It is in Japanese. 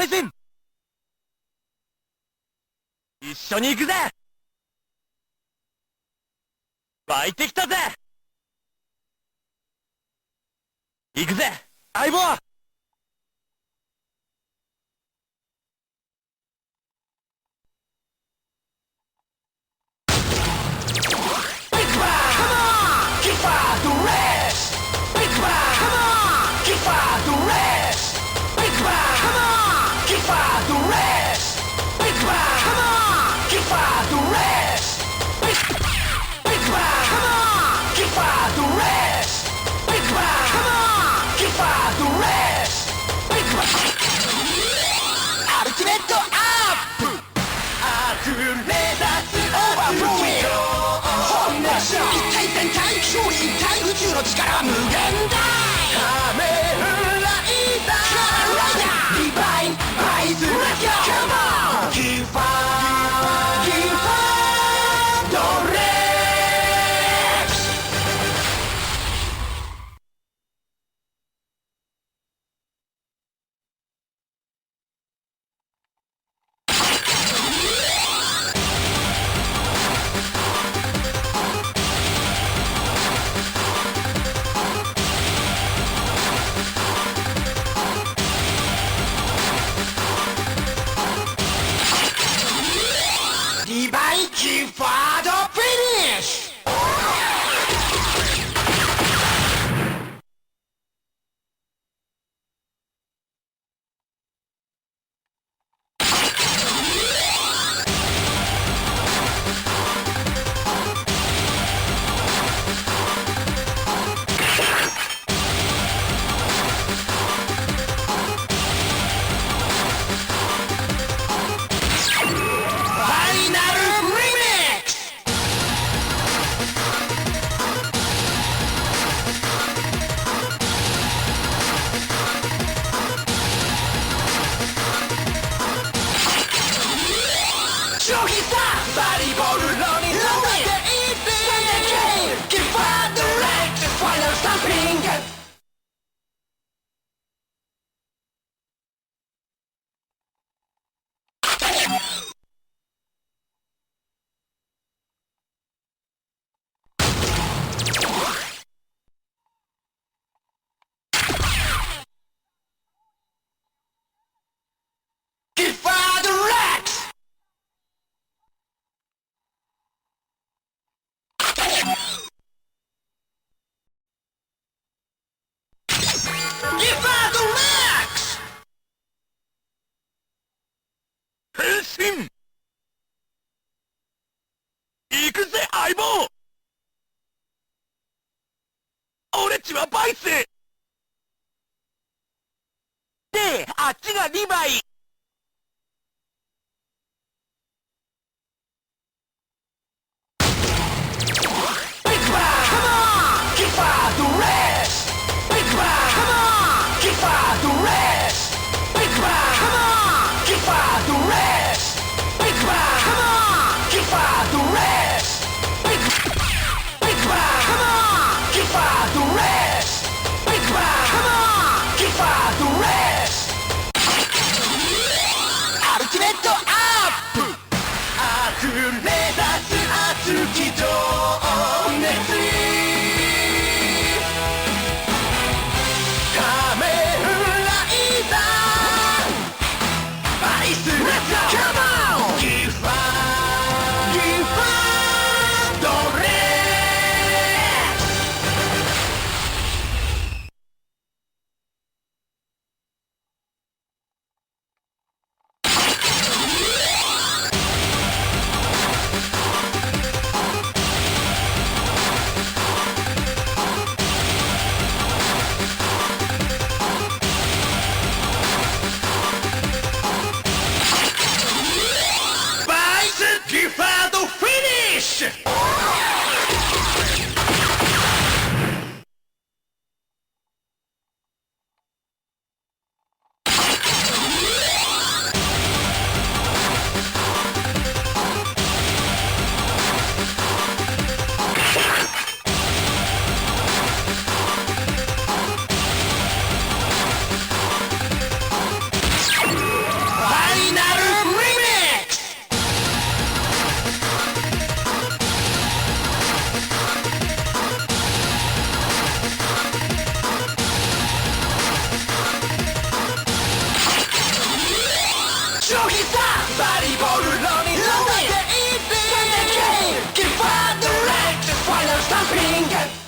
対戦。一緒に行くぜ。湧いてきたぜ。行くぜ相棒。の力は無限大。仮面ライダーリバインバイズレッツゴー。カモンキファードレックス。リバイキファードフィニッシュ。バリボールロニーローでいってギファードレックスファイナルスタンピング。行くぜ相棒。俺っちはバイスで、あっちがリヴァイ。さバリボールロニーローでいい선택해 Give up the right Final stamping